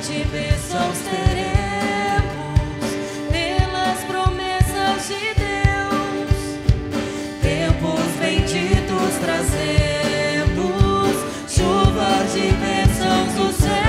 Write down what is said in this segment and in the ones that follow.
de bênçãos teremos, pelas promessas de Deus. Tempos benditos trazemos, chuva de bênçãos do céu.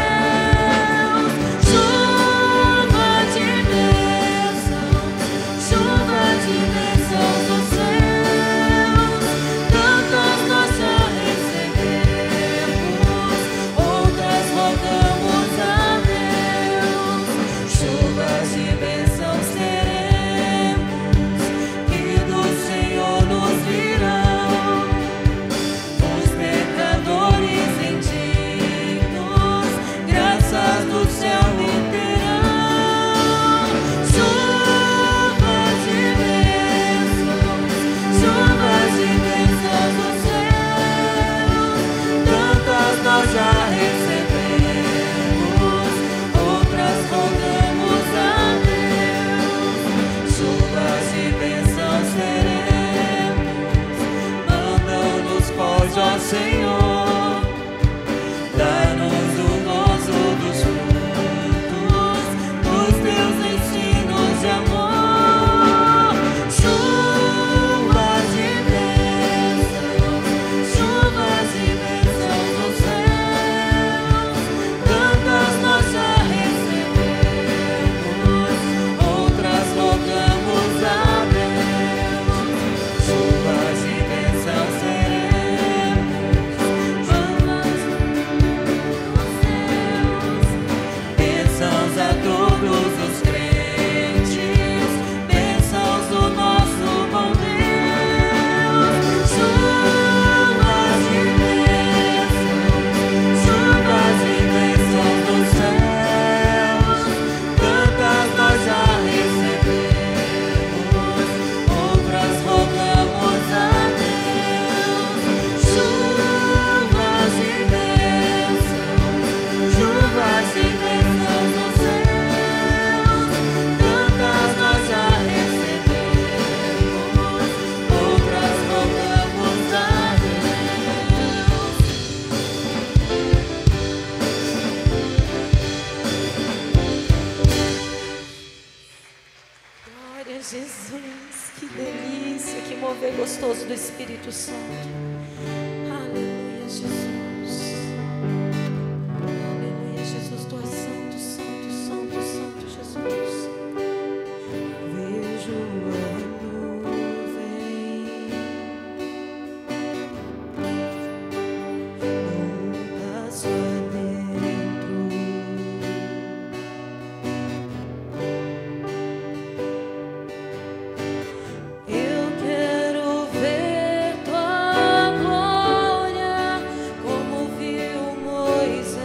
Senhor, dá-nos o gozo dos frutos dos teus ensinos de amor. Chuvas de bênçãos dos céus, tantas nós já recebemos, outras rogamos a Deus. Chuvas de bênçãos a todos os crentes, bênçãos do nosso bom Deus. Chuvas de bênçãos dos céus, tantas nós já recebemos, outras rogamos a Deus. Chuvas de bênçãos Jesus, que delícia, que mover gostoso do Espírito Santo. Aleluia, Jesus. Aleluia, Jesus, tu és santo, santo, santo, santo, Jesus. Vejo a nuvem, um passo adentro. Eu quero ver tua glória, como viu Moisés.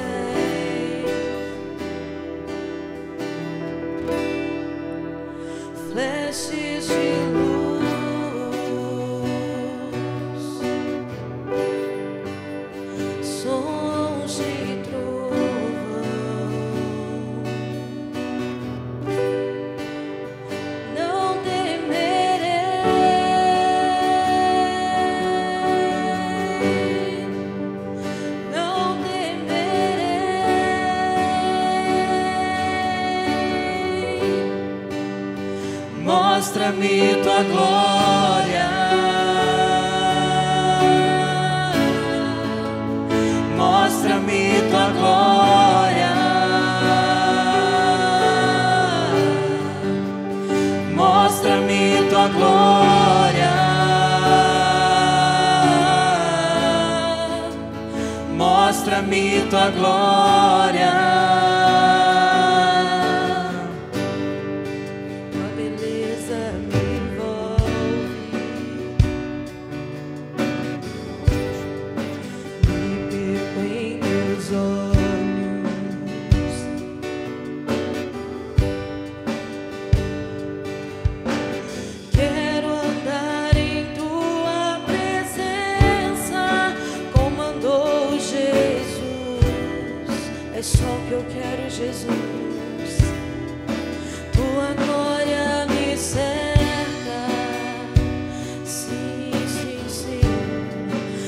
Flashes de luz, sons de trovão. Não temerei, não temerei. Mostra-me tua glória, mostra-me tua glória, mostra-me tua glória, mostra-me tua glória. Tua beleza me envolve, me perco em teus olhos. Quero andar em tua presença, como andou Jesus. É só o que eu quero, Jesus. Tua glória me cerca. Sim, sim, sim.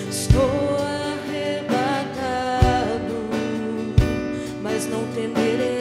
Estou arrebatado, mas não temerei.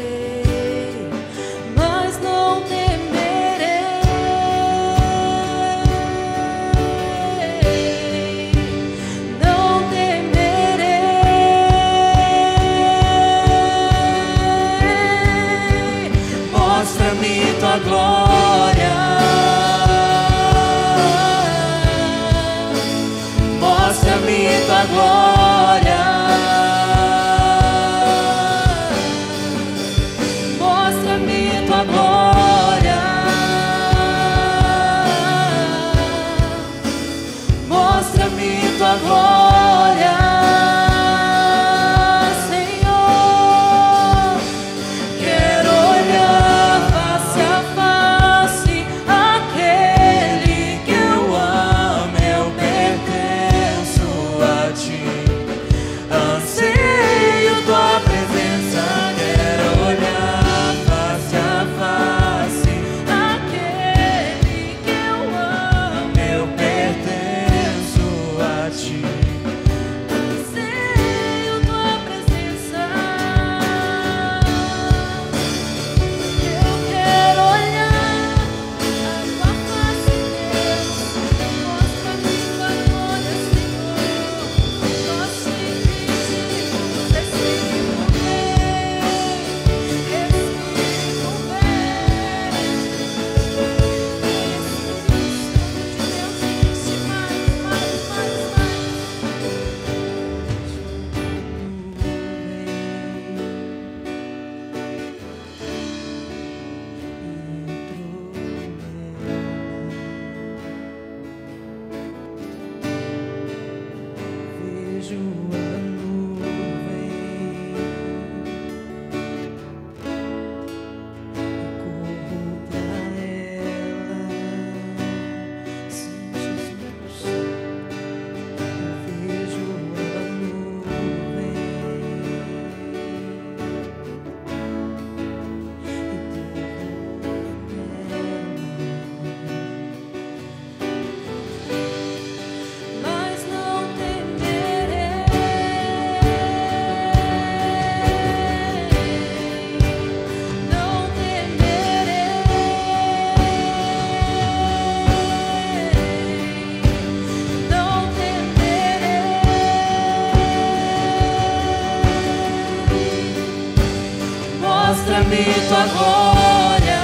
Mostra-me tua glória,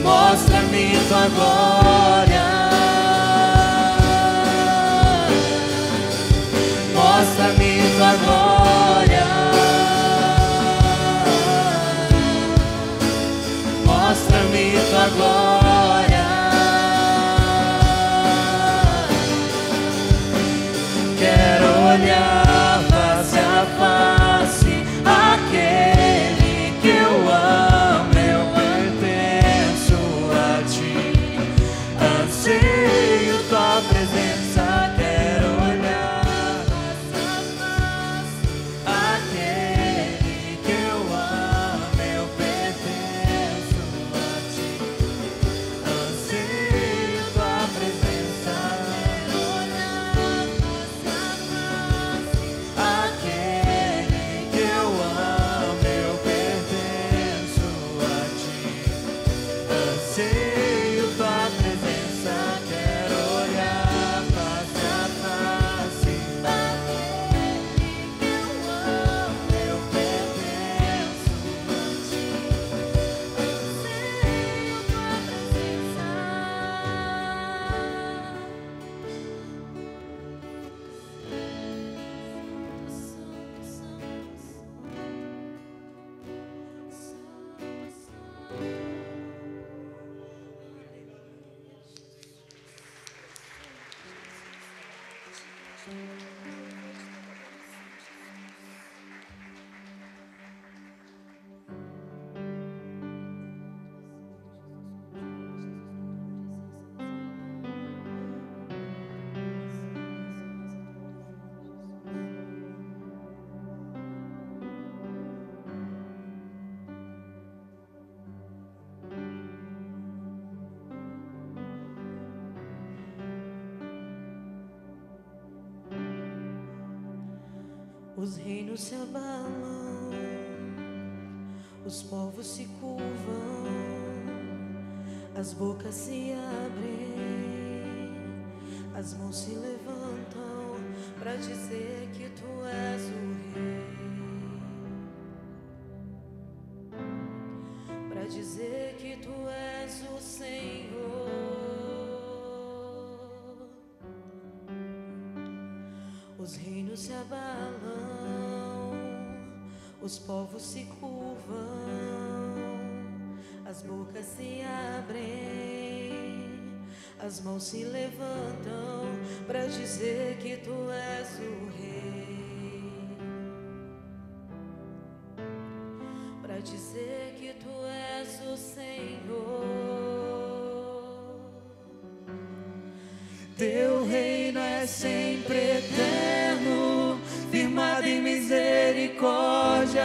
mostra-me tua glória, mostra-me tua glória, mostra-me tua glória. Quero olhar face a face aquele que eu amo, eu pertenço a ti. Anseio tua presença, quero olhar face a face aquele que eu amo, eu pertenço a ti. Anseio tua presença, quero olhar face a face aquele que eu amo, eu pertenço a ti. Anseio tua presença, quero olhar face a face aquele que eu amo, eu pertenço a ti. Anseio tua presença. Os reinos se abalam, os povos se curvam, as bocas se abrem, as mãos se levantam para dizer que tu és o rei, para dizer que tu és o Senhor. Os reinos se abalam, os povos se curvam, as bocas se abrem, as mãos se levantam para dizer que tu és o rei, para dizer que tu és o Senhor. Teu reino é sempre eterno, firmado em misericórdia,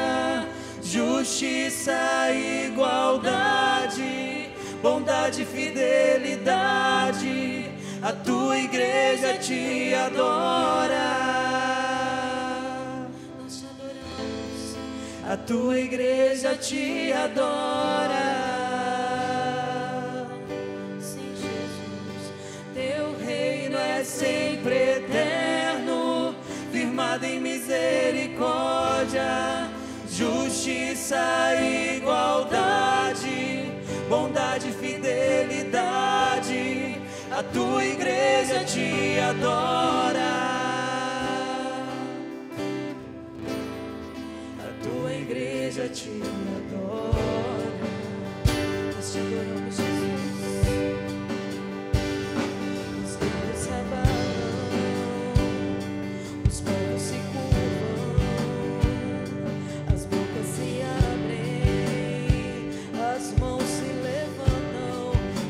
justiça e igualdade, bondade e fidelidade. A tua igreja te adora, nós te adoramos. A tua igreja te adora. Sempre eterno, firmado em misericórdia, justiça e igualdade, bondade e fidelidade. A tua igreja te adora, a tua igreja te adora. Nós te adoramos, Jesus.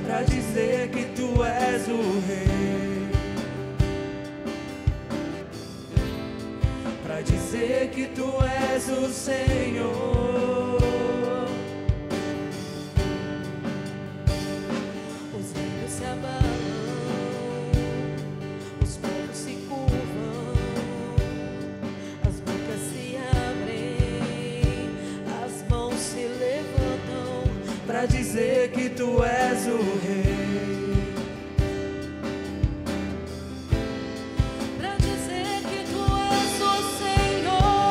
Pra dizer que tu és o rei, pra dizer que tu és o Senhor. Os reinos se abalam, os povos se curvam, as bocas se abrem, as mãos se levantam pra dizer que tu és o rei. Pra dizer que tu és o Senhor.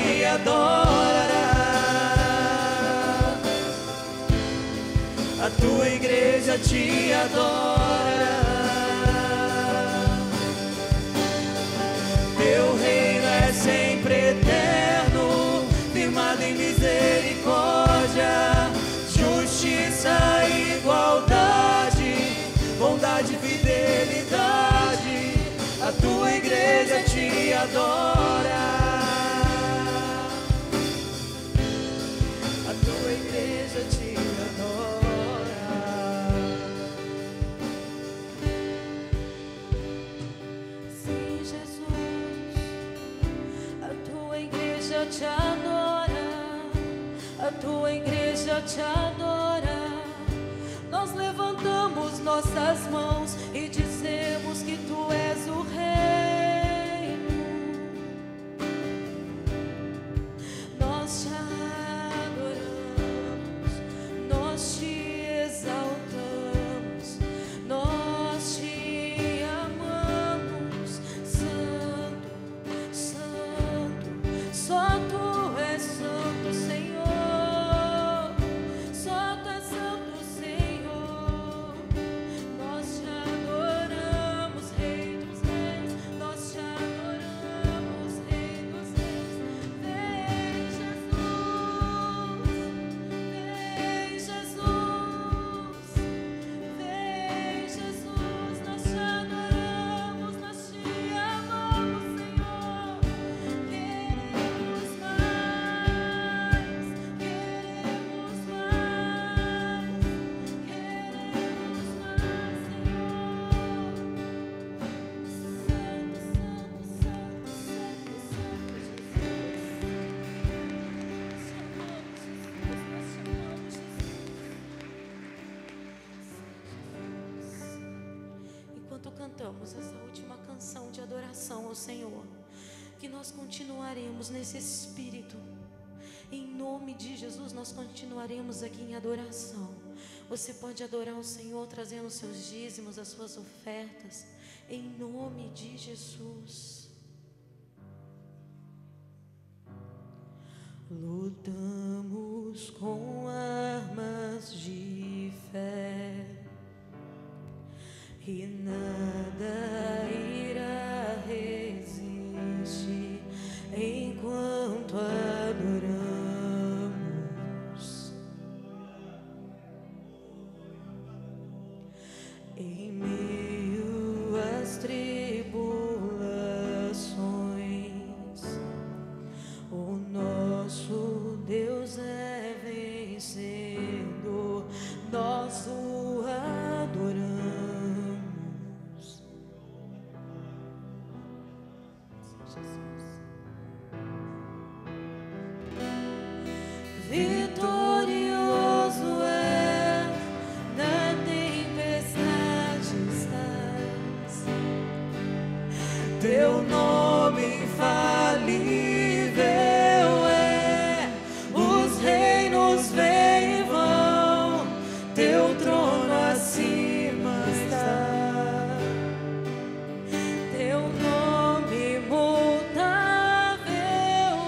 te adorará. A tua igreja te adora. Teu reino é sempre eterno, firmado em misericórdia, justiça e igualdade, bondade e fidelidade. A tua igreja te adora. A tua igreja te adora. Sim, Jesus, a tua igreja te adora. A tua igreja te adora. Nós levantamos nossas mãos e dizemos que tu és o reino. Nós te adoramos, nós te exaltamos, nós te amamos. Santo, santo, só tu és santo, Senhor. Só tu és santo, Senhor. Nós te adoramos, Rei dos Reis. Nós te adoramos, Rei dos Reis. Vem, Jesus. Vem, Jesus. Vem, Jesus. Nós te adoramos, nós te amamos, Senhor. Queremos mais, queremos mais, queremos mais, Enquanto cantamos essa última canção de adoração ao Senhor, que nós continuaremos nesse espírito. Em nome de Jesus, nós continuaremos aqui em adoração. Você pode adorar o Senhor trazendo os seus dízimos, as suas ofertas, em nome de Jesus. Lutamos com armas de fé e nada irá resistir enquanto adoramos. Em meio às tribulações, o nosso Deus é vencedor. Nós o adoramos. Jesus. Vitorioso é, na tempestade estás. Teu nome infalível é, os reinos vêm e vão, teu trono acima está. Teu nome imutável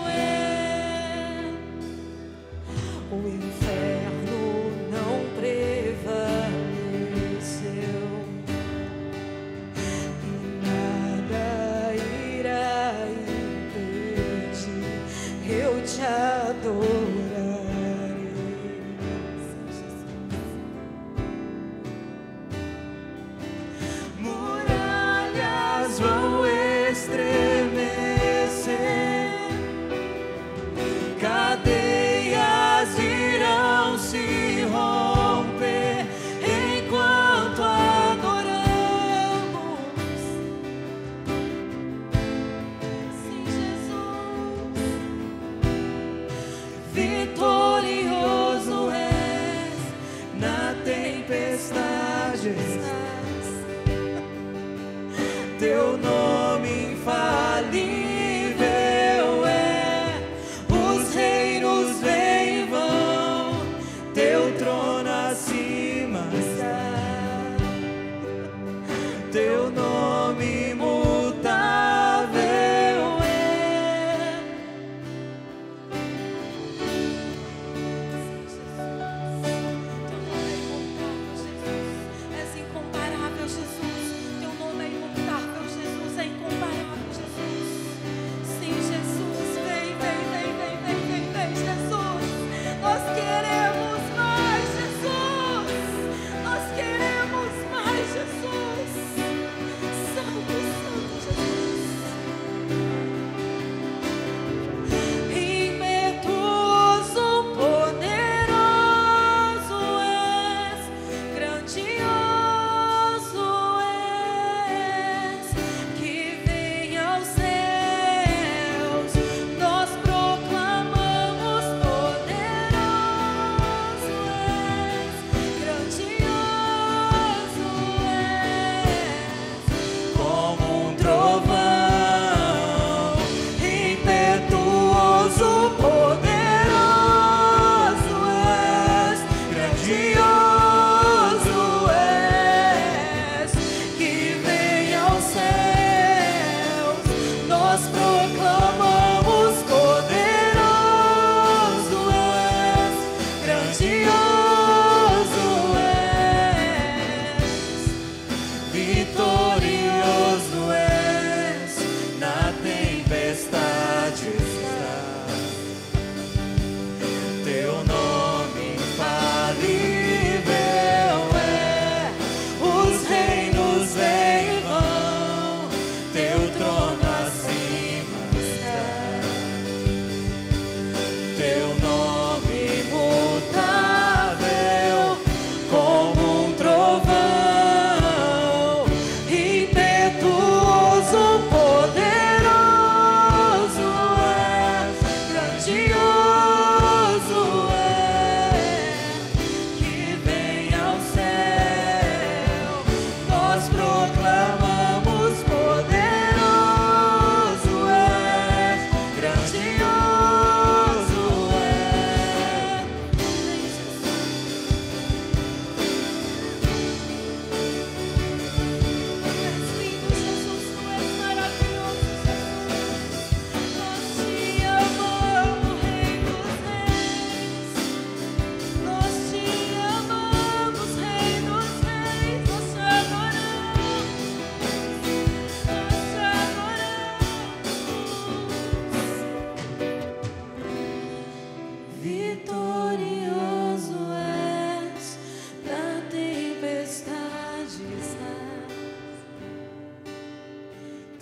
é, o inferno não prevaleceu e nada irá impedir. Eu te adorarei. Muralhas vão estremecer, cadeias irão se romper enquanto adoramos. Sim, Jesus. Vitorioso és, na tempestade estás. Teu nome infalível é, os reinos vêm e vão, teu trono acima está. Teu nome imutável é,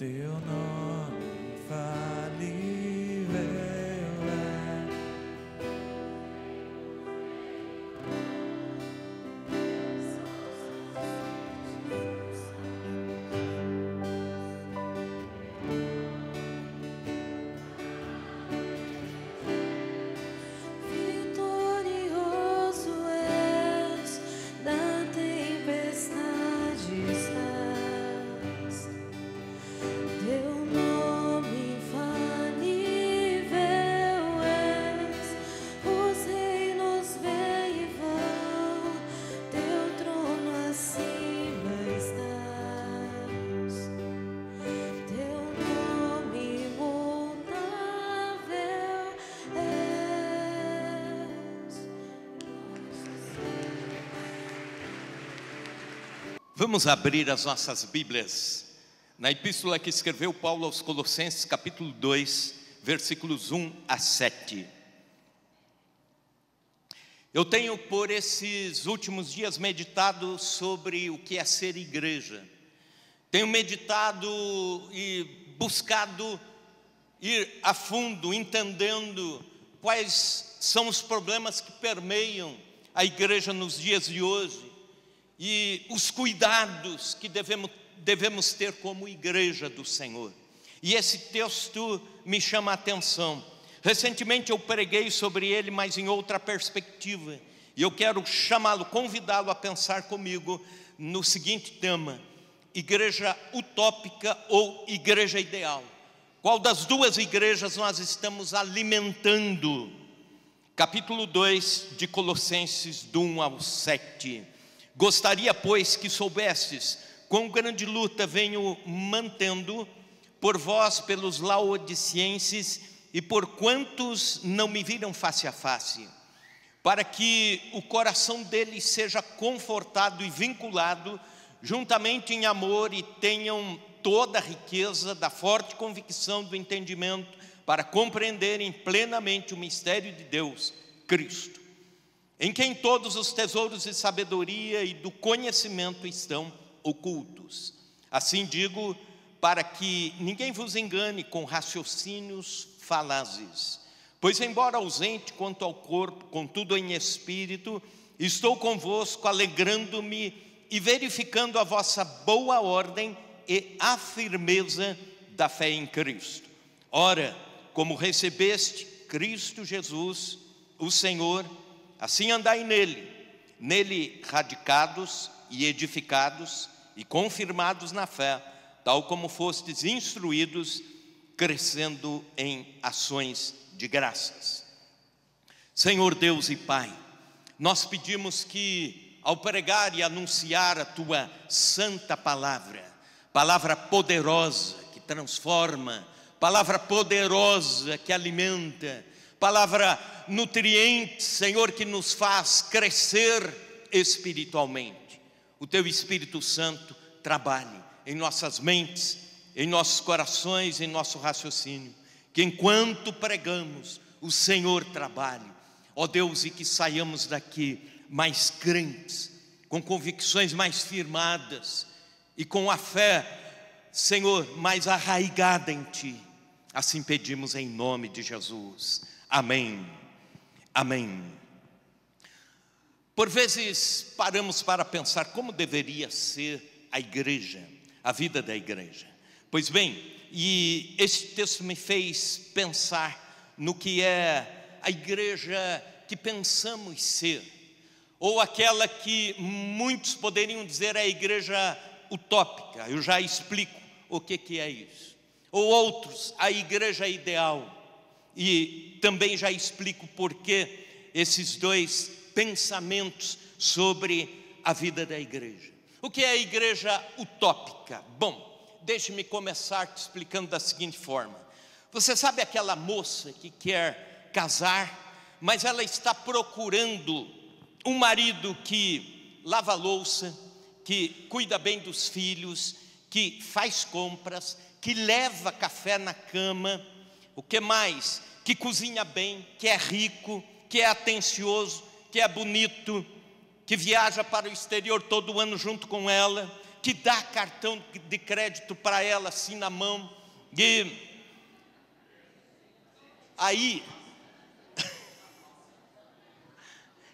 teu nome infalível é. Vitorioso és, na tempestade estás. Teu nome infalível és, os reinos vêm e vão, teu trono acima estás. Teu nome imutável és. Vamos abrir as nossas Bíblias na epístola que escreveu Paulo aos Colossenses, capítulo 2, versículos 1 a 7. Eu tenho por esses últimos dias meditado sobre o que é ser igreja. Tenho meditado e buscado ir a fundo, entendendo quais são os problemas que permeiam a igreja nos dias de hoje e os cuidados que devemos ter como igreja do Senhor. E esse texto me chama a atenção. Recentemente eu preguei sobre ele, mas em outra perspectiva. E eu quero chamá-lo, convidá-lo a pensar comigo no seguinte tema: igreja utópica ou igreja ideal? Qual das duas igrejas nós estamos alimentando? Capítulo 2 de Colossenses, do 1 ao 7. Gostaria, pois, que soubestes quão grande luta venho mantendo por vós, pelos laodicenses, e por quantos não me viram face a face, para que o coração deles seja confortado e vinculado juntamente em amor, e tenham toda a riqueza da forte convicção do entendimento, para compreenderem plenamente o mistério de Deus, Cristo, em quem todos os tesouros de sabedoria e do conhecimento estão ocultos. Assim digo, para que ninguém vos engane com raciocínios falazes. Pois embora ausente quanto ao corpo, contudo em espírito, estou convosco, alegrando-me e verificando a vossa boa ordem e a firmeza da fé em Cristo. Ora, como recebeste Cristo Jesus, o Senhor, assim andai nele radicados e edificados e confirmados na fé, tal como fostes instruídos, crescendo em ações de graças. Senhor Deus e Pai, nós pedimos que ao pregar e anunciar a Tua santa palavra, palavra poderosa que transforma, palavra poderosa que alimenta, palavra nutriente, Senhor, que nos faz crescer espiritualmente. O Teu Espírito Santo trabalhe em nossas mentes, em nossos corações, em nosso raciocínio, que enquanto pregamos, o Senhor trabalhe, ó Deus, e que saiamos daqui mais crentes, com convicções mais firmadas e com a fé, Senhor, mais arraigada em Ti. Assim pedimos em nome de Jesus. Amém. Amém. Por vezes paramos para pensar como deveria ser a igreja, a vida da igreja. Pois bem, e este texto me fez pensar no que é a igreja que pensamos ser, ou aquela que muitos poderiam dizer é a igreja utópica. Eu já explico o que é isso. Ou outros, a igreja ideal. E também já explico por que esses dois pensamentos sobre a vida da igreja. O que é a igreja utópica? Bom, deixe-me começar te explicando da seguinte forma. Você sabe aquela moça que quer casar, mas ela está procurando um marido que lava a louça, que cuida bem dos filhos, que faz compras, que leva café na cama, o que mais? Que cozinha bem, que é rico, que é atencioso, que é bonito, que viaja para o exterior todo ano junto com ela, que dá cartão de crédito para ela assim na mão,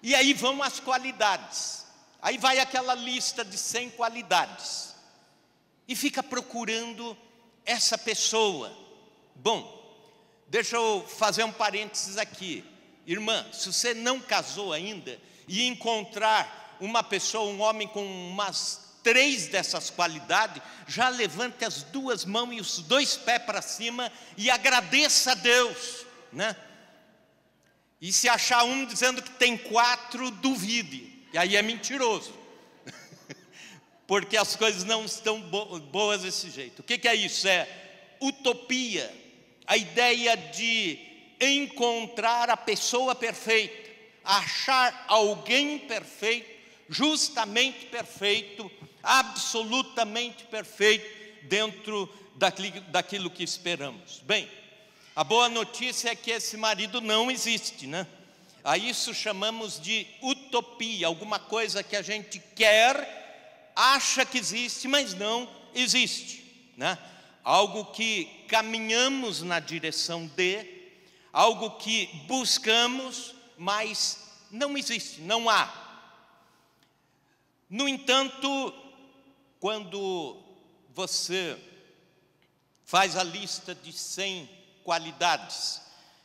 e aí vão as qualidades. Aí vai aquela lista de 100 qualidades e fica procurando essa pessoa. Bom, deixa eu fazer um parênteses aqui. Irmã, se você não casou ainda e encontrar uma pessoa, um homem com umas 3 dessas qualidades, já levante as 2 mãos e os 2 pés para cima e agradeça a Deus, né? E se achar um dizendo que tem 4, duvide, e aí é mentiroso, porque as coisas não estão boas desse jeito. O que é isso? É utopia, a ideia de encontrar a pessoa perfeita, achar alguém perfeito, justamente perfeito, absolutamente perfeito, dentro daquilo que esperamos. Bem, a boa notícia é que esse marido não existe, né? A isso chamamos de utopia, alguma coisa que a gente quer, acha que existe, mas não existe, né? Algo que caminhamos na direção de, algo que buscamos, mas não existe, não há. No entanto, quando você faz a lista de 100 qualidades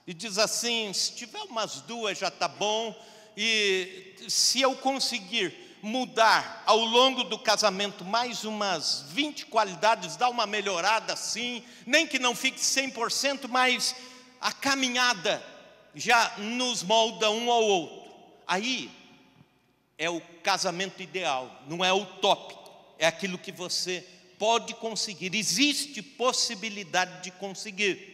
e diz assim, se tiver umas 2 já está bom, e se eu conseguir mudar ao longo do casamento mais umas 20 qualidades, dar uma melhorada assim, nem que não fique 100%, mas a caminhada já nos molda um ao outro. Aí é o casamento ideal, não é utópico, é aquilo que você pode conseguir, existe possibilidade de conseguir.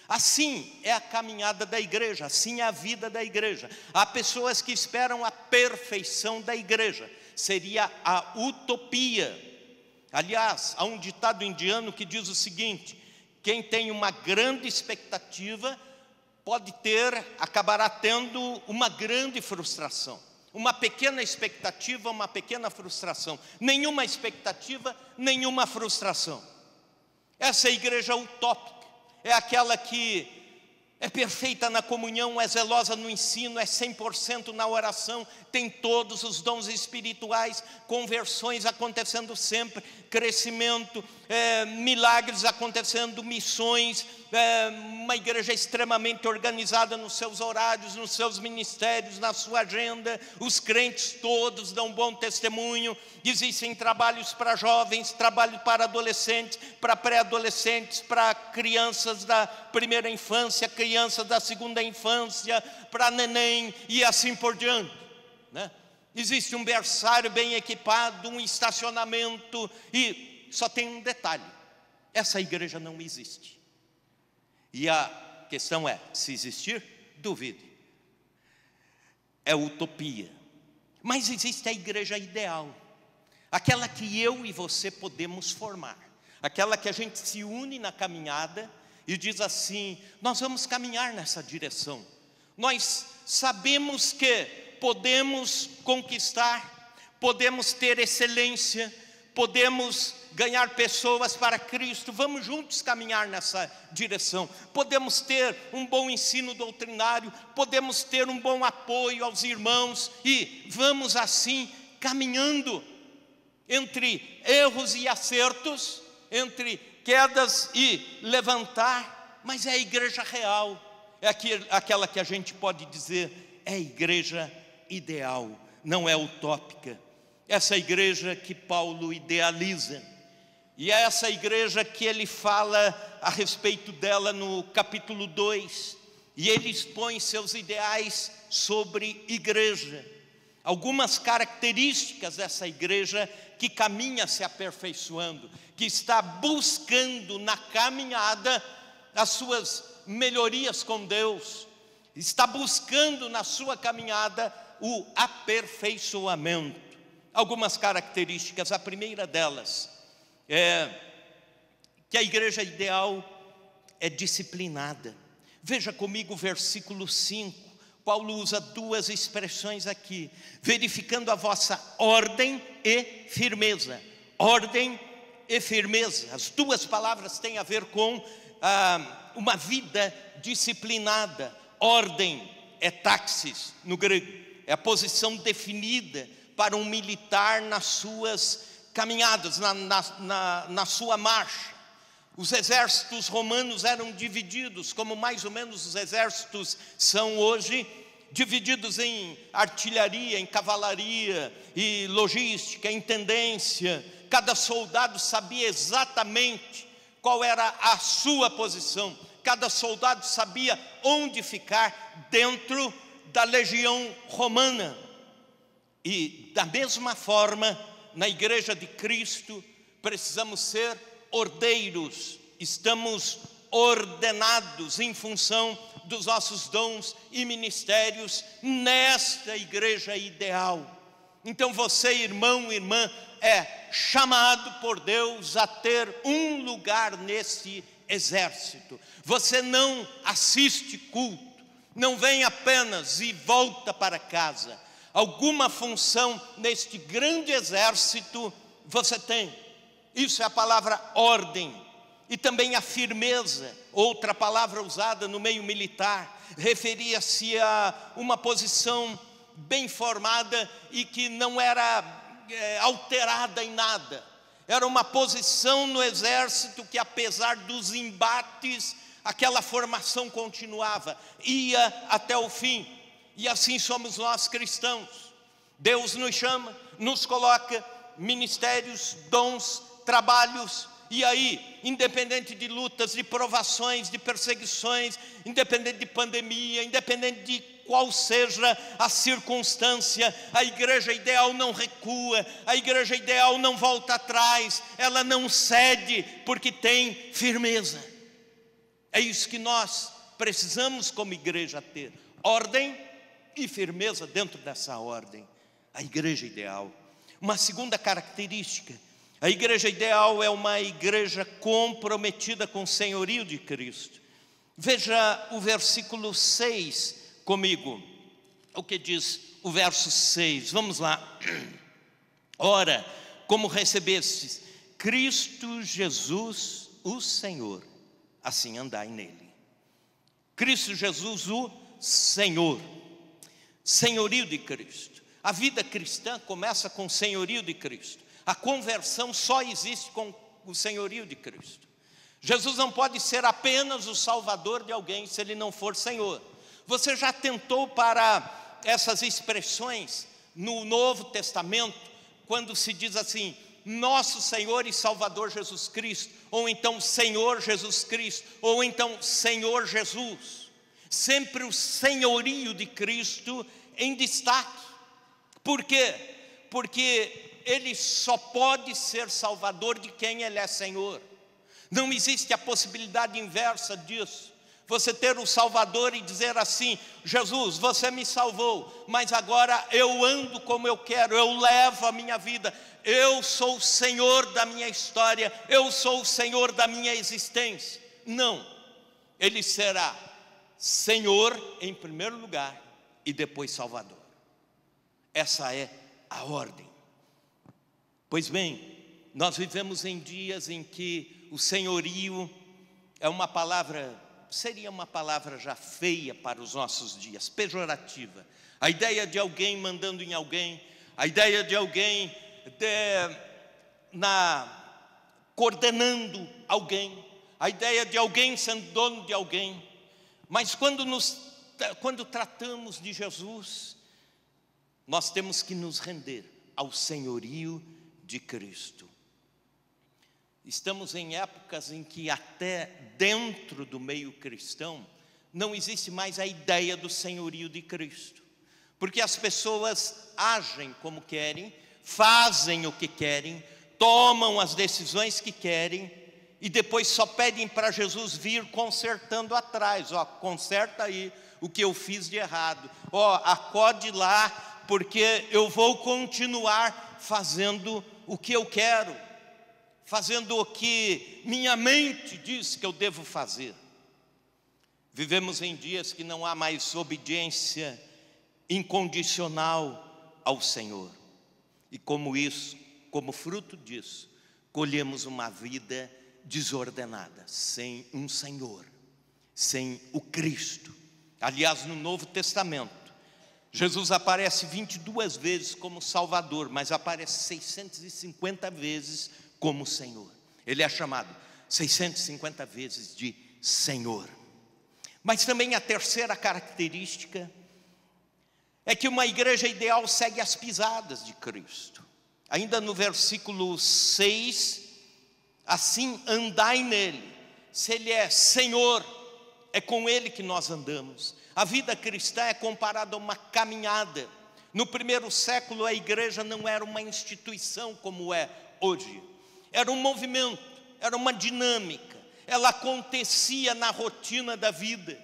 Assim é a caminhada da igreja, assim é a vida da igreja. Há pessoas que esperam a perfeição da igreja, seria a utopia. Aliás, há um ditado indiano que diz o seguinte: quem tem uma grande expectativa acabará tendo uma grande frustração. Uma pequena expectativa, uma pequena frustração. Nenhuma expectativa, nenhuma frustração. Essa é a igreja utópica. É aquela que é perfeita na comunhão, é zelosa no ensino, é 100% na oração, tem todos os dons espirituais, conversões acontecendo sempre, crescimento, milagres acontecendo, missões, uma igreja extremamente organizada nos seus horários, nos seus ministérios, na sua agenda. Os crentes todos dão bom testemunho. Existem trabalhos para jovens, trabalho para adolescentes, para pré-adolescentes, para crianças da primeira infância, crianças da segunda infância, para neném e assim por diante, né? Existe um berçário bem equipado, um estacionamento, e só tem um detalhe: essa igreja não existe. E a questão é, se existir, duvide. É utopia. Mas existe a igreja ideal, aquela que eu e você podemos formar, aquela que a gente se une na caminhada e diz assim: nós vamos caminhar nessa direção. Nós sabemos que podemos conquistar, podemos ter excelência, podemos ganhar pessoas para Cristo, vamos juntos caminhar nessa direção. Podemos ter um bom ensino doutrinário, podemos ter um bom apoio aos irmãos, e vamos assim caminhando entre erros e acertos, entre quedas e levantar. Mas é a igreja real, é aquela que a gente pode dizer é a igreja ideal, não é utópica. Essa igreja que Paulo idealiza, e é essa igreja que ele fala a respeito dela no capítulo 2, e ele expõe seus ideais sobre igreja, algumas características dessa igreja que caminha se aperfeiçoando, que está buscando na caminhada as suas melhorias com Deus, está buscando na sua caminhada o aperfeiçoamento. Algumas características, a primeira delas é que a igreja ideal é disciplinada. Veja comigo o versículo 5, Paulo usa 2 expressões aqui: verificando a vossa ordem e firmeza. Ordem e firmeza. As duas palavras têm a ver com uma vida disciplinada. Ordem é taxis no grego, é a posição definida para um militar nas suas caminhadas, na sua marcha. Os exércitos romanos eram divididos, como mais ou menos os exércitos são hoje, divididos em artilharia, em cavalaria e logística, intendência. Cada soldado sabia exatamente qual era a sua posição. Cada soldado sabia onde ficar dentro da legião romana. E da mesma forma, na Igreja de Cristo, precisamos ser ordeiros. Estamos ordenados em função dos nossos dons e ministérios nesta igreja ideal. Então você, irmão, irmã, é chamado por Deus a ter um lugar nesse exército. Você não assiste culto, não vem apenas e volta para casa. Alguma função neste grande exército você tem. Isso é a palavra ordem. E também a firmeza, outra palavra usada no meio militar, referia-se a uma posição bem formada e que não era alterada em nada. Era uma posição no exército que, apesar dos embates, aquela formação continuava, ia até o fim. E assim somos nós cristãos. Deus nos chama, nos coloca ministérios, dons, trabalhos. E aí, independente de lutas, de provações, de perseguições, independente de pandemia, independente de qual seja a circunstância, a igreja ideal não recua, a igreja ideal não volta atrás, ela não cede, porque tem firmeza. É isso que nós precisamos como igreja ter: ordem e firmeza dentro dessa ordem. A igreja ideal. Uma segunda característica: a igreja ideal é uma igreja comprometida com o senhorio de Cristo. Veja o versículo 6 comigo. O que diz o verso 6? Vamos lá. Ora, como recebestes Cristo Jesus, o Senhor, assim andai nele. Cristo Jesus, o Senhor. Senhorio de Cristo. A vida cristã começa com o senhorio de Cristo. A conversão só existe com o senhorio de Cristo. Jesus não pode ser apenas o salvador de alguém se ele não for Senhor. Você já tentou para essas expressões no Novo Testamento, quando se diz assim: nosso Senhor e Salvador Jesus Cristo, ou então Senhor Jesus Cristo, ou então Senhor Jesus? Sempre o senhorio de Cristo em destaque. Por quê? Porque ele só pode ser salvador de quem ele é Senhor. Não existe a possibilidade inversa disso. Você ter o Salvador e dizer assim: Jesus, você me salvou, mas agora eu ando como eu quero, eu levo a minha vida, eu sou o Senhor da minha história, eu sou o Senhor da minha existência. Não, ele será Senhor em primeiro lugar e depois Salvador. Essa é a ordem. Pois bem, nós vivemos em dias em que o senhorio é uma palavra, seria uma palavra já feia para os nossos dias, pejorativa. A ideia de alguém mandando em alguém, a ideia de alguém coordenando alguém, a ideia de alguém sendo dono de alguém. Mas quando tratamos de Jesus, nós temos que nos render ao senhorio de Cristo. Estamos em épocas em que até dentro do meio cristão não existe mais a ideia do senhorio de Cristo, porque as pessoas agem como querem, fazem o que querem, tomam as decisões que querem e depois só pedem para Jesus vir consertando atrás. Conserta aí o que eu fiz de errado, acode lá, porque eu vou continuar fazendo o que eu quero, fazendo o que minha mente diz que eu devo fazer. Vivemos em dias que não há mais obediência incondicional ao Senhor. E como como fruto disso, colhemos uma vida desordenada, sem um Senhor, sem o Cristo. Aliás, no Novo Testamento, Jesus aparece 22 vezes como Salvador, mas aparece 650 vezes como Senhor. Ele é chamado 650 vezes de Senhor. Mas também a terceira característica é que uma igreja ideal segue as pisadas de Cristo. Ainda no versículo 6, assim andai nele. Se ele é Senhor, é com ele que nós andamos. A vida cristã é comparada a uma caminhada. No primeiro século a igreja não era uma instituição como é hoje. Era um movimento, era uma dinâmica. Ela acontecia na rotina da vida.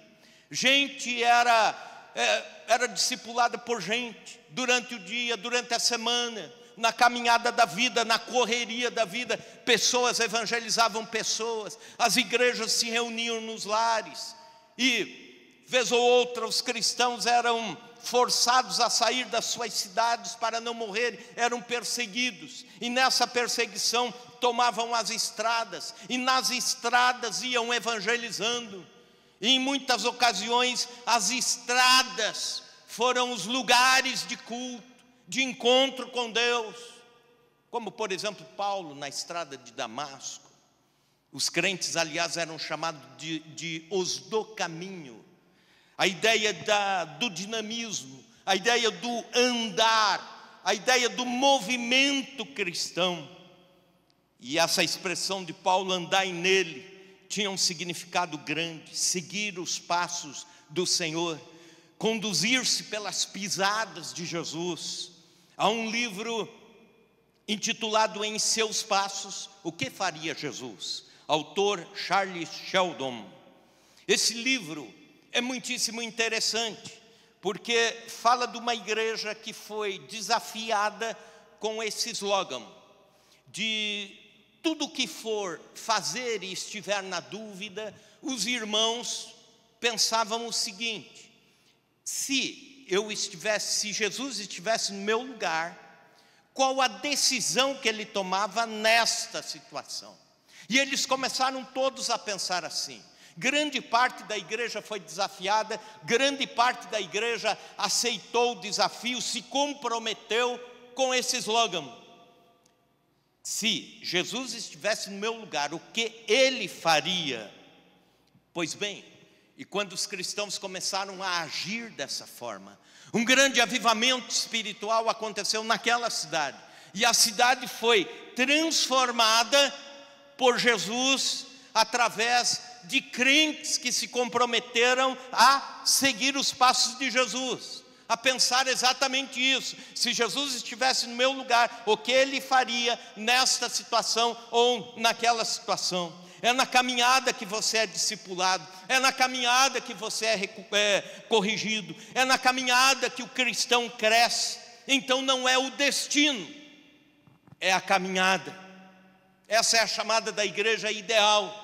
Gente era discipulada por gente, durante o dia, durante a semana, na caminhada da vida, na correria da vida. Pessoas evangelizavam pessoas, as igrejas se reuniam nos lares, e vez ou outra os cristãos eram forçados a sair das suas cidades para não morrerem, eram perseguidos, e nessa perseguição tomavam as estradas, e nas estradas iam evangelizando. E em muitas ocasiões as estradas foram os lugares de culto, de encontro com Deus, como por exemplo Paulo na estrada de Damasco. Os crentes, aliás, eram chamados de os do caminho. A ideia do dinamismo, a ideia do andar, a ideia do movimento cristão. E essa expressão de Paulo, andai nele, tinha um significado grande: seguir os passos do Senhor, conduzir-se pelas pisadas de Jesus. Há um livro intitulado Em Seus Passos, O que Faria Jesus? Autor Charles Sheldon. Esse livro é muitíssimo interessante, porque fala de uma igreja que foi desafiada com esse slogan de tudo que for fazer e estiver na dúvida. Os irmãos pensavam o seguinte: se Jesus estivesse no meu lugar, qual a decisão que ele tomava nesta situação? E eles começaram todos a pensar assim. Grande parte da igreja foi desafiada, grande parte da igreja aceitou o desafio, se comprometeu com esse slogan: se Jesus estivesse no meu lugar, o que ele faria? Pois bem, e quando os cristãos começaram a agir dessa forma, um grande avivamento espiritual aconteceu naquela cidade, e a cidade foi transformada por Jesus através de crentes que se comprometeram a seguir os passos de Jesus, a pensar exatamente isso: se Jesus estivesse no meu lugar, o que ele faria nesta situação ou naquela situação? É na caminhada que você é discipulado, é na caminhada que você é corrigido, é na caminhada que o cristão cresce. Então não é o destino, é a caminhada. Essa é a chamada da igreja ideal.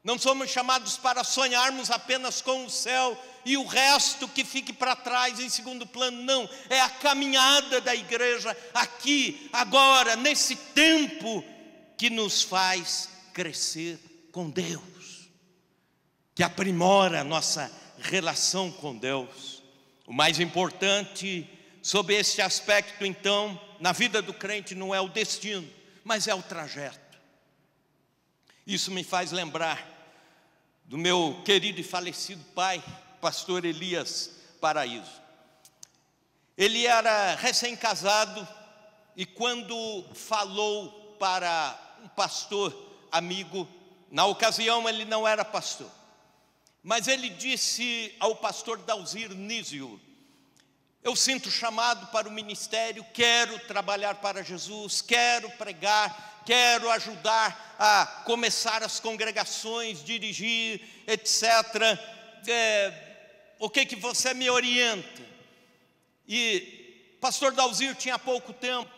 Não somos chamados para sonharmos apenas com o céu e o resto que fique para trás em segundo plano. Não, é a caminhada da igreja aqui, agora, nesse tempo, que nos faz crescer com Deus, que aprimora a nossa relação com Deus. O mais importante sobre esse aspecto, então, na vida do crente não é o destino, mas é o trajeto. Isso me faz lembrar do meu querido e falecido pai, pastor Elias Paraíso. Ele era recém-casado, e quando falou para um pastor amigo, na ocasião ele não era pastor, mas ele disse ao pastor Dalzir Nísio: eu sinto chamado para o ministério, quero trabalhar para Jesus, quero pregar, quero ajudar a começar as congregações, dirigir, etc. O que você me orienta? E pastor Dalzir tinha pouco tempo,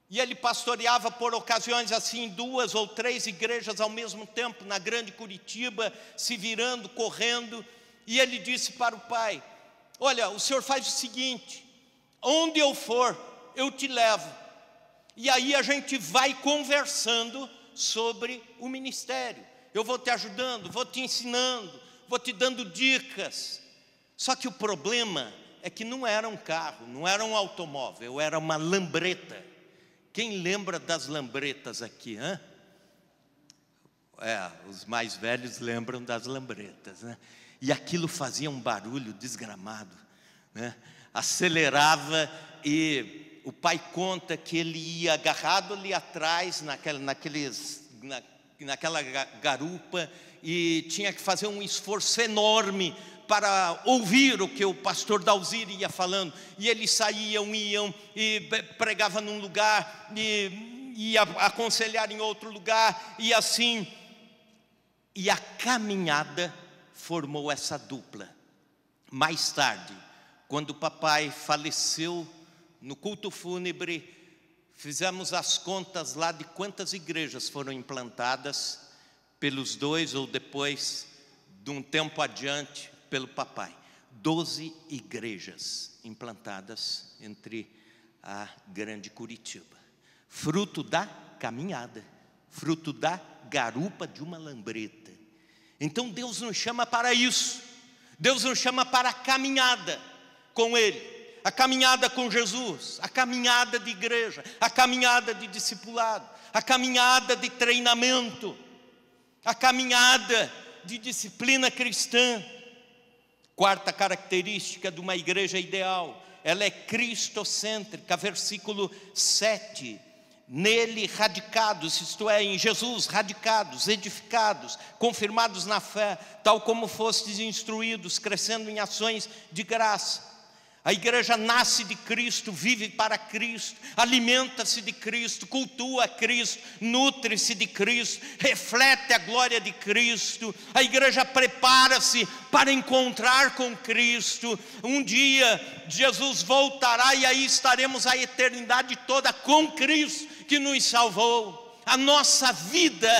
e ele pastoreava por ocasiões assim 2 ou 3 igrejas ao mesmo tempo, na grande Curitiba, se virando, correndo. E ele disse para o pai: olha, o senhor faz o seguinte, onde eu for, eu te levo. E aí a gente vai conversando sobre o ministério. Eu vou te ajudando, vou te ensinando, vou te dando dicas. Só que o problema é que não era um carro, não era um automóvel, era uma lambreta. Quem lembra das lambretas aqui, hein? Os mais velhos lembram das lambretas, né? E aquilo fazia um barulho desgramado, né? Acelerava, e o pai conta que ele ia agarrado ali atrás, naquela garupa, e tinha que fazer um esforço enorme para ouvir o que o pastor Dalzir ia falando. E eles saíam, iam, e pregava num lugar, e ia aconselhar em outro lugar, e assim. E a caminhada formou essa dupla. Mais tarde, quando o papai faleceu, no culto fúnebre, fizemos as contas lá de quantas igrejas foram implantadas pelos dois, ou depois, de um tempo adiante, pelo papai. 12 igrejas implantadas entre a grande Curitiba. Fruto da caminhada, fruto da garupa de uma lambreta. Então Deus nos chama para isso. Deus nos chama para a caminhada com Ele, a caminhada com Jesus, a caminhada de igreja, a caminhada de discipulado, a caminhada de treinamento, a caminhada de disciplina cristã. Quarta característica de uma igreja ideal, ela é cristocêntrica. Versículo 7. Nele radicados, isto é, em Jesus radicados, edificados, confirmados na fé, tal como fostes instruídos, crescendo em ações de graça. A igreja nasce de Cristo, vive para Cristo, alimenta-se de Cristo, cultua Cristo, nutre-se de Cristo, reflete a glória de Cristo. A igreja prepara-se para encontrar com Cristo. Um dia Jesus voltará e aí estaremos a eternidade toda com Cristo, que nos salvou. A nossa vida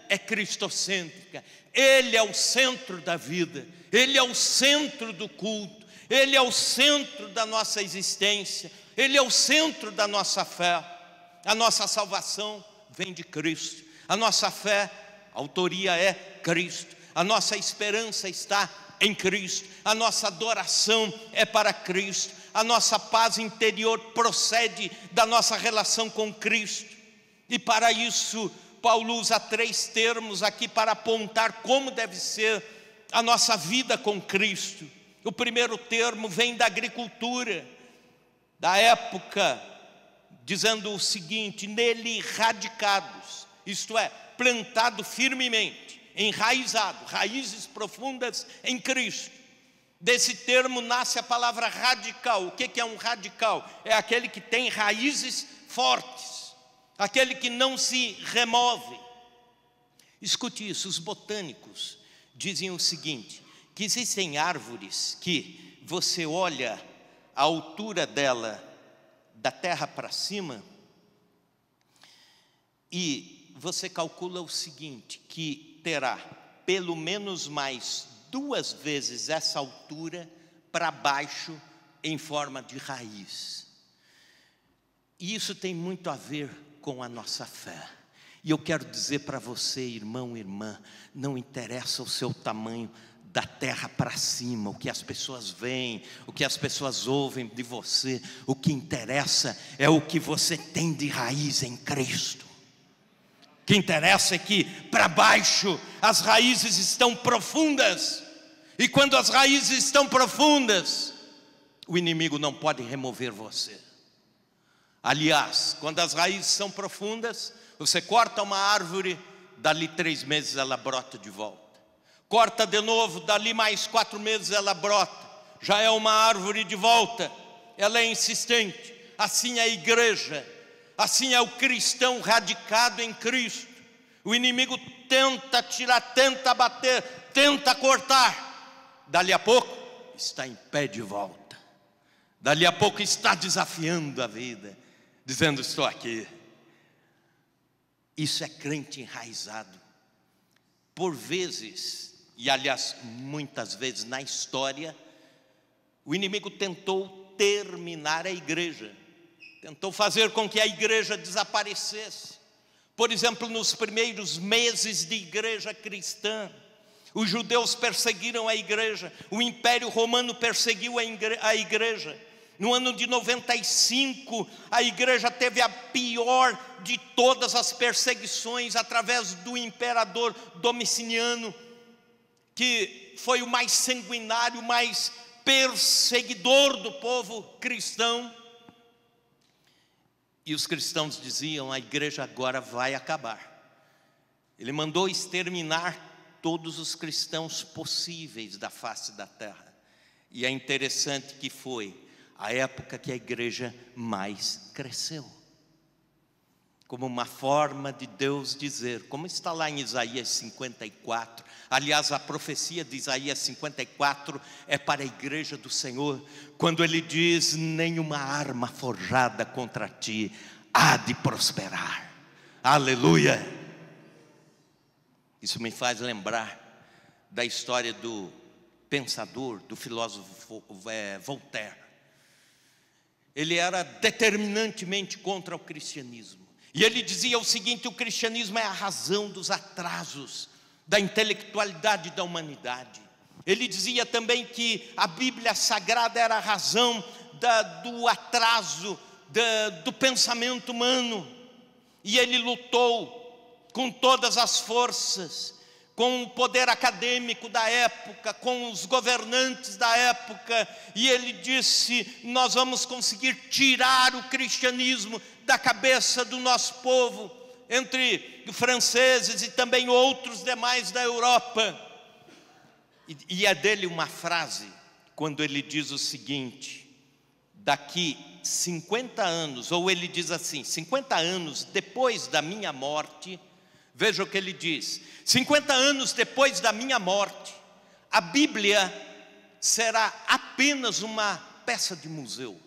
é cristocêntrica. Ele é o centro da vida, Ele é o centro do culto, Ele é o centro da nossa existência, Ele é o centro da nossa fé. A nossa salvação vem de Cristo, a nossa fé, a autoria é Cristo, a nossa esperança está em Cristo, a nossa adoração é para Cristo, a nossa paz interior procede da nossa relação com Cristo. E para isso Paulo usa 3 termos aqui para apontar como deve ser a nossa vida com Cristo. O primeiro termo vem da agricultura da época, dizendo o seguinte: nele radicados, isto é, plantado firmemente, enraizado, raízes profundas em Cristo. Desse termo nasce a palavra radical. O que é um radical? É aquele que tem raízes fortes, aquele que não se remove. Escute isso, os botânicos dizem o seguinte, que existem árvores que você olha a altura dela da terra para cima e você calcula o seguinte, que terá pelo menos mais 2 vezes essa altura para baixo em forma de raiz. E isso tem muito a ver com a nossa fé. E eu quero dizer para você, irmão, irmã, não interessa o seu tamanho da terra para cima, o que as pessoas veem, o que as pessoas ouvem de você. O que interessa é o que você tem de raiz em Cristo. O que interessa é que para baixo as raízes estão profundas. E quando as raízes estão profundas, o inimigo não pode remover você. Aliás, quando as raízes são profundas, você corta uma árvore, dali 3 meses ela brota de volta. Corta de novo, dali mais 4 meses ela brota. Já é uma árvore de volta. Ela é insistente. Assim é a igreja. Assim é o cristão radicado em Cristo. O inimigo tenta tirar, tenta bater, tenta cortar. Dali a pouco está em pé de volta. Dali a pouco está desafiando a vida, dizendo: estou aqui. Isso é crente enraizado. Por vezes, e aliás muitas vezes na história, o inimigo tentou terminar a igreja. tentou fazer com que a igreja desaparecesse. Por exemplo, nos primeiros meses de igreja cristã, os judeus perseguiram a igreja, o Império Romano perseguiu a igreja. No ano de 95, a igreja teve a pior de todas as perseguições através do imperador Domiciano, que foi o mais sanguinário, mais perseguidor do povo cristão. E os cristãos diziam: a igreja agora vai acabar. Ele mandou exterminar todos os cristãos possíveis da face da terra. E é interessante que foi a época que a igreja mais cresceu, como uma forma de Deus dizer, como está lá em Isaías 54, aliás, a profecia de Isaías 54 é para a igreja do Senhor, quando ele diz: nenhuma arma forjada contra ti há de prosperar. Aleluia! Isso me faz lembrar da história do pensador, do filósofo Voltaire. Ele era determinantemente contra o cristianismo. E ele dizia o seguinte: o cristianismo é a razão dos atrasos da intelectualidade da humanidade. Ele dizia também que a Bíblia Sagrada era a razão do atraso do pensamento humano. E ele lutou com todas as forças, com o poder acadêmico da época, com os governantes da época, e ele disse: nós vamos conseguir tirar o cristianismo da cabeça do nosso povo, entre franceses e também outros demais da Europa. E é dele uma frase, quando ele diz o seguinte: daqui 50 anos, ou ele diz assim, 50 anos depois da minha morte, veja o que ele diz: 50 anos depois da minha morte, a Bíblia será apenas uma peça de museu.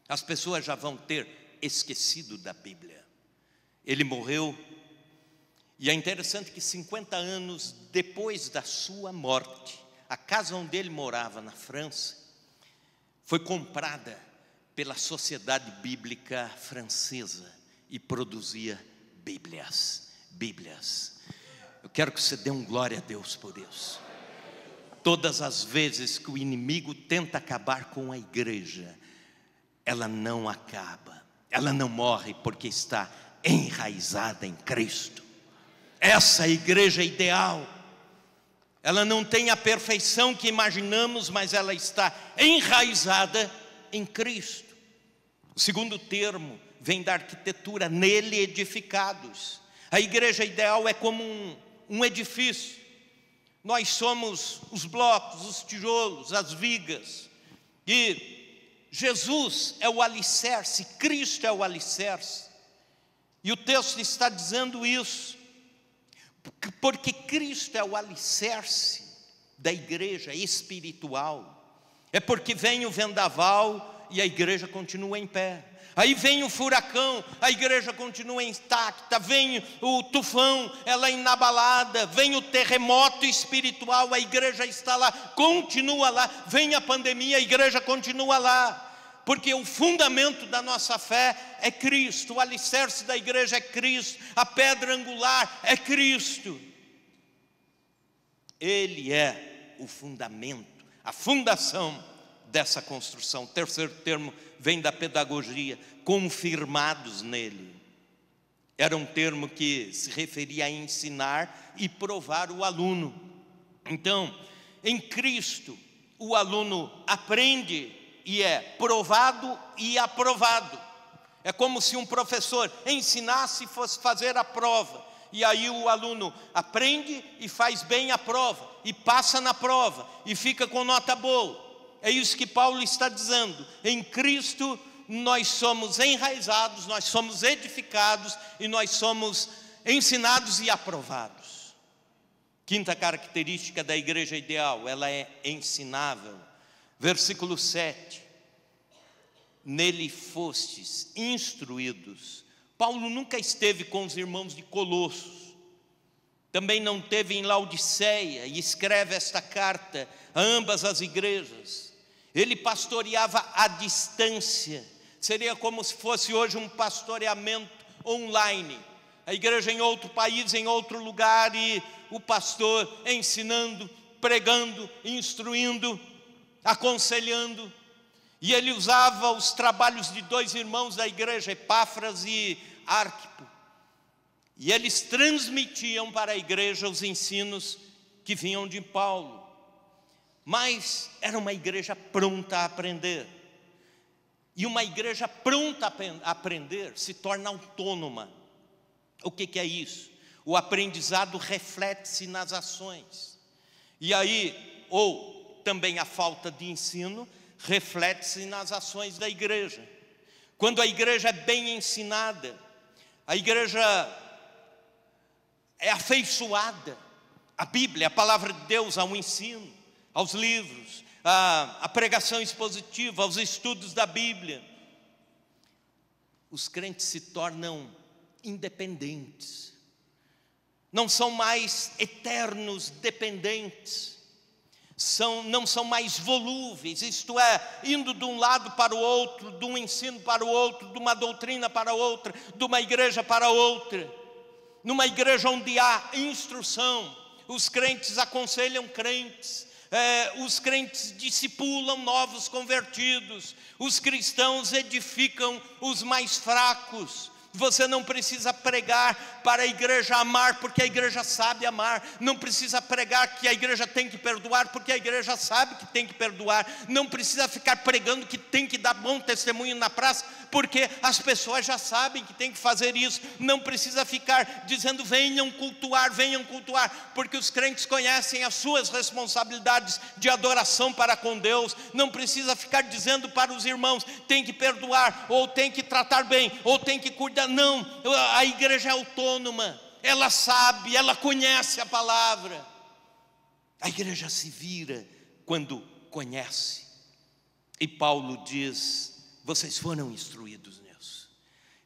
As pessoas já vão ter esquecido da Bíblia. Ele morreu, e é interessante que 50 anos depois da sua morte, a casa onde ele morava na França foi comprada pela Sociedade Bíblica Francesa e produzia Bíblias. Eu quero que você dê um glória a Deus por isso. Todas as vezes que o inimigo tenta acabar com a igreja, ela não acaba, ela não morre, porque está enraizada em Cristo. Essa é a igreja ideal. Ela não tem a perfeição que imaginamos, mas ela está enraizada em Cristo. O segundo termo vem da arquitetura: nele edificados. A igreja ideal é como um edifício. Nós somos os blocos, os tijolos, as vigas. E Jesus é o alicerce, Cristo é o alicerce. E o texto está dizendo isso, porque Cristo é o alicerce da igreja espiritual. É porque vem o vendaval e a igreja continua em pé. Aí vem o furacão, a igreja continua intacta. Vem o tufão, ela é inabalada. Vem o terremoto espiritual, a igreja está lá, continua lá. Vem a pandemia, a igreja continua lá. Porque o fundamento da nossa fé é Cristo, o alicerce da igreja é Cristo, a pedra angular é Cristo. Ele é o fundamento, a fundação dessa construção. O terceiro termo vem da pedagogia: confirmados nele. Era um termo que se referia a ensinar e provar o aluno. Então, em Cristo, o aluno aprende e é provado e aprovado. É como se um professor ensinasse e fosse fazer a prova. E aí o aluno aprende e faz bem a prova, e passa na prova, e fica com nota boa. É isso que Paulo está dizendo: em Cristo nós somos enraizados, nós somos edificados e nós somos ensinados e aprovados. Quinta característica da igreja ideal: ela é ensinável. Versículo 7: nele fostes instruídos. Paulo nunca esteve com os irmãos de Colossos, também não esteve em Laodiceia, e escreve esta carta a ambas as igrejas. Ele pastoreava à distância, Seria como se fosse hoje um pastoreamento online. A igreja em outro país, em outro lugar, e o pastor ensinando, pregando, instruindo, aconselhando. E ele usava os trabalhos de 2 irmãos da igreja, Epáfras e Arquipo. E eles transmitiam para a igreja os ensinos que vinham de Paulo. Mas era uma igreja pronta a aprender. E uma igreja pronta a aprender se torna autônoma. O que é isso? O aprendizado reflete-se nas ações. E aí, ou também a falta de ensino, reflete-se nas ações da igreja. Quando a igreja é bem ensinada, a igreja é afeiçoada à Bíblia, à palavra de Deus, ao ensino, aos livros, à pregação expositiva, aos estudos da Bíblia. Os crentes se tornam independentes, não são mais eternos dependentes, não são mais volúveis, isto é, indo de um lado para o outro, de um ensino para o outro, de uma doutrina para outra, de uma igreja para outra. Numa igreja onde há instrução, os crentes aconselham crentes, os crentes discipulam novos convertidos, os cristãos edificam os mais fracos. Você não precisa pregar para a igreja amar, porque a igreja sabe amar. Não precisa pregar que a igreja tem que perdoar, porque a igreja sabe que tem que perdoar. Não precisa ficar pregando que tem que dar bom testemunho na praça, porque as pessoas já sabem que tem que fazer isso. Não precisa ficar dizendo venham cultuar, porque os crentes conhecem as suas responsabilidades de adoração para com Deus. Não precisa ficar dizendo para os irmãos tem que perdoar, ou tem que tratar bem, ou tem que cuidar. Não, a igreja é autônoma, ela sabe, ela conhece a palavra. A igreja se vira quando conhece. E Paulo diz, vocês foram instruídos nisso.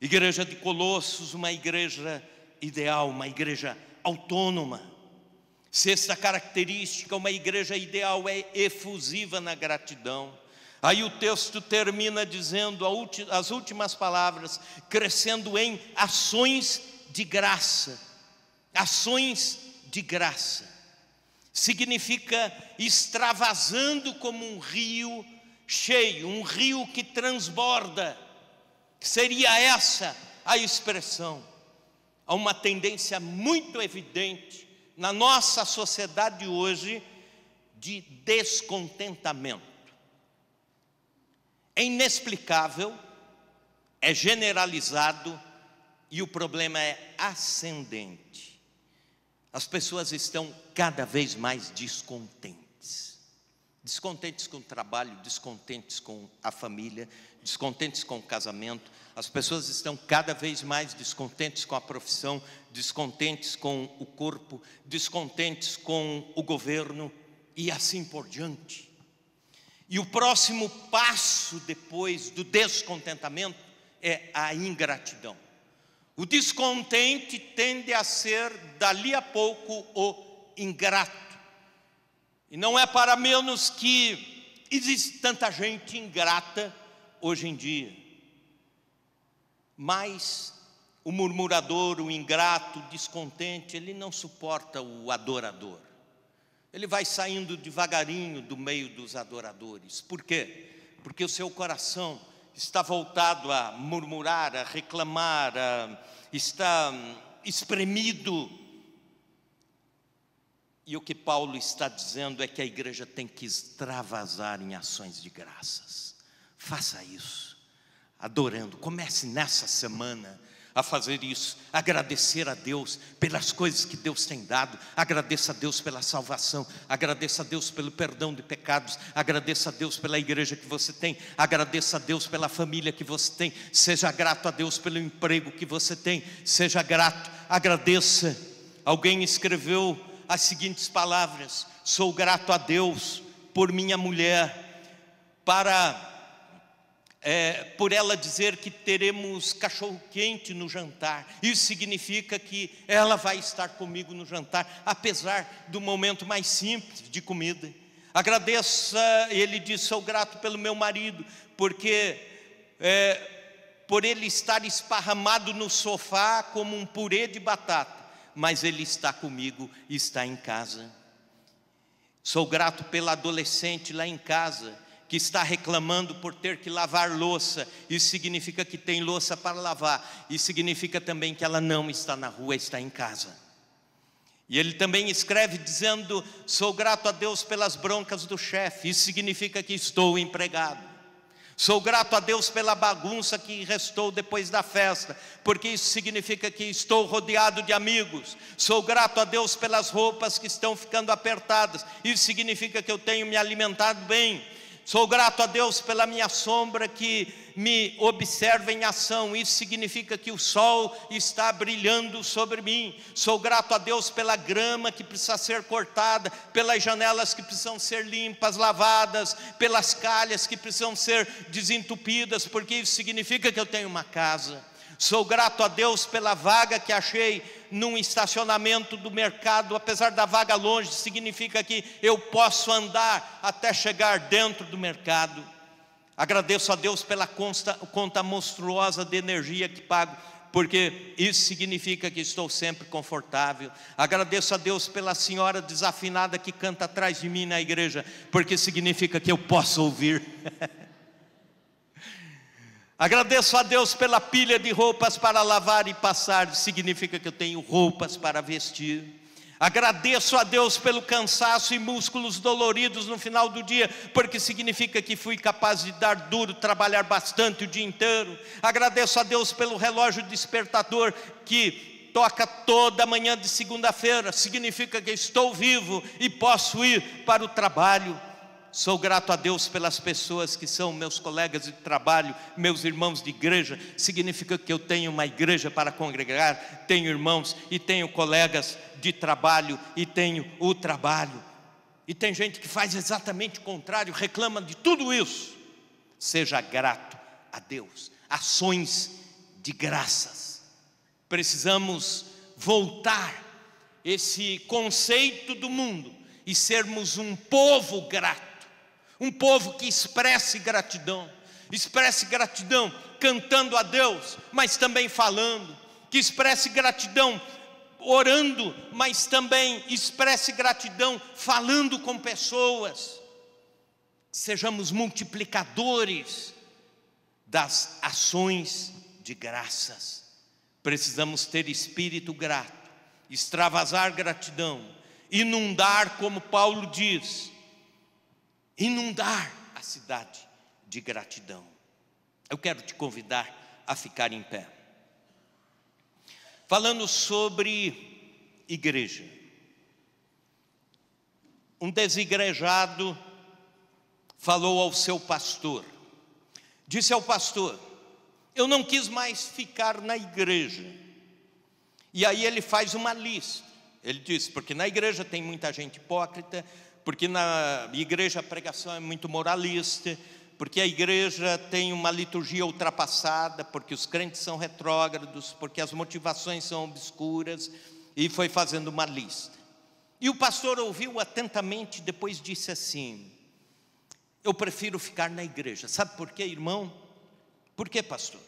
Igreja de Colossos, uma igreja ideal, uma igreja autônoma. Sexta característica, uma igreja ideal é efusiva na gratidão. Aí o texto termina dizendo as últimas palavras, crescendo em ações de graça. Ações de graça. Significa extravasando como um rio cheio, um rio que transborda. Seria essa a expressão. Há uma tendência muito evidente na nossa sociedade hoje de descontentamento. É inexplicável, é generalizado e o problema é ascendente. As pessoas estão cada vez mais descontentes. Descontentes com o trabalho, descontentes com a família, descontentes com o casamento. As pessoas estão cada vez mais descontentes com a profissão, descontentes com o corpo, descontentes com o governo e assim por diante. E o próximo passo depois do descontentamento é a ingratidão. O descontente tende a ser, dali a pouco, o ingrato. E não é para menos que existe tanta gente ingrata hoje em dia. Mas o murmurador, o ingrato, o descontente, ele não suporta o adorador. Ele vai saindo devagarinho do meio dos adoradores. Por quê? Porque o seu coração está voltado a murmurar, a reclamar, está espremido. E o que Paulo está dizendo é que a igreja tem que extravasar em ações de graças. Faça isso, adorando. Comece nessa semana a fazer isso, agradecer a Deus pelas coisas que Deus tem dado, agradeça a Deus pela salvação, agradeça a Deus pelo perdão de pecados, agradeça a Deus pela igreja que você tem, agradeça a Deus pela família que você tem, seja grato a Deus pelo emprego que você tem, seja grato, agradeça. Alguém escreveu as seguintes palavras: sou grato a Deus por minha mulher, por ela dizer que teremos cachorro-quente no jantar. Isso significa que ela vai estar comigo no jantar, apesar do momento mais simples de comida. Agradeça, ele diz, sou grato pelo meu marido, porque por ele estar esparramado no sofá como um purê de batata, mas ele está comigo e está em casa. Sou grato pela adolescente lá em casa, que está reclamando por ter que lavar louça. Isso significa que tem louça para lavar, e significa também que ela não está na rua, está em casa. E ele também escreve dizendo: sou grato a Deus pelas broncas do chefe. Isso significa que estou empregado. Sou grato a Deus pela bagunça que restou depois da festa, porque isso significa que estou rodeado de amigos. Sou grato a Deus pelas roupas que estão ficando apertadas. Isso significa que eu tenho me alimentado bem. Sou grato a Deus pela minha sombra que me observa em ação. Isso significa que o sol está brilhando sobre mim. Sou grato a Deus pela grama que precisa ser cortada, pelas janelas que precisam ser limpas, lavadas, pelas calhas que precisam ser desentupidas, porque isso significa que eu tenho uma casa. Sou grato a Deus pela vaga que achei num estacionamento do mercado. Apesar da vaga longe, significa que eu posso andar até chegar dentro do mercado. Agradeço a Deus pela conta monstruosa de energia que pago, porque isso significa que estou sempre confortável. Agradeço a Deus pela senhora desafinada que canta atrás de mim na igreja, porque significa que eu posso ouvir. Agradeço a Deus pela pilha de roupas para lavar e passar, significa que eu tenho roupas para vestir. Agradeço a Deus pelo cansaço e músculos doloridos no final do dia, porque significa que fui capaz de dar duro, trabalhar bastante o dia inteiro. Agradeço a Deus pelo relógio despertador que toca toda manhã de segunda-feira, significa que estou vivo e posso ir para o trabalho. Sou grato a Deus pelas pessoas que são meus colegas de trabalho, meus irmãos de igreja. Significa que eu tenho uma igreja para congregar, tenho irmãos e tenho colegas de trabalho e tenho o trabalho. E tem gente que faz exatamente o contrário, reclama de tudo isso. Seja grato a Deus. Ações de graças. Precisamos voltar esse conceito do mundo e sermos um povo grato. Um povo que expresse gratidão cantando a Deus, mas também falando, que expresse gratidão orando, mas também expresse gratidão falando com pessoas. Sejamos multiplicadores das ações de graças. Precisamos ter espírito grato, extravasar gratidão, inundar, como Paulo diz, inundar a cidade de gratidão. Eu quero te convidar a ficar em pé. Falando sobre igreja. Um desigrejado falou ao seu pastor. Disse ao pastor: eu não quis mais ficar na igreja. E aí ele faz uma lista. Ele diz: porque na igreja tem muita gente hipócrita, porque na igreja a pregação é muito moralista, porque a igreja tem uma liturgia ultrapassada, porque os crentes são retrógrados, porque as motivações são obscuras, e foi fazendo uma lista. E o pastor ouviu atentamente, depois disse assim: eu prefiro ficar na igreja. Sabe por quê, irmão? Por quê, pastor?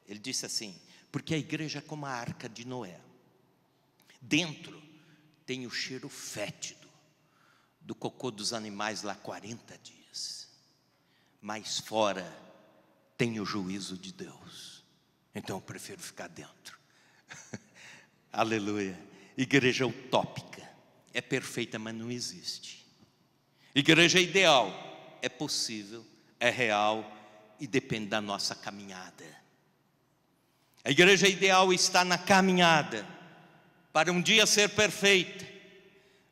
Ele disse assim: porque a igreja é como a arca de Noé. Dentro tem o cheiro fétido do cocô dos animais lá 40 dias, mas fora tem o juízo de Deus. Então eu prefiro ficar dentro. Aleluia. Igreja utópica é perfeita, mas não existe. Igreja ideal é possível, é real e depende da nossa caminhada. A igreja ideal está na caminhada para um dia ser perfeita,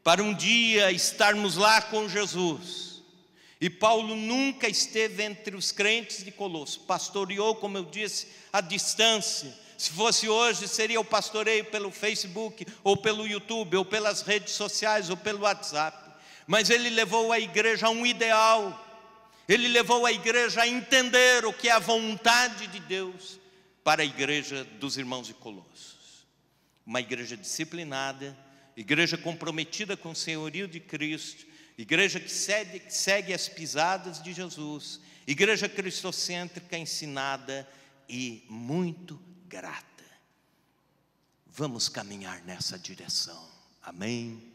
para um dia estarmos lá com Jesus. E Paulo nunca esteve entre os crentes de Colosso, pastoreou, como eu disse, à distância. Se fosse hoje, seria o pastoreio pelo Facebook, ou pelo YouTube, ou pelas redes sociais, ou pelo WhatsApp. Mas ele levou a igreja a um ideal, ele levou a igreja a entender o que é a vontade de Deus para a igreja dos irmãos de Colossos. Uma igreja disciplinada, igreja comprometida com o senhorio de Cristo, igreja que segue as pisadas de Jesus, Igreja cristocêntrica, ensinada e muito grata. Vamos caminhar nessa direção. Amém?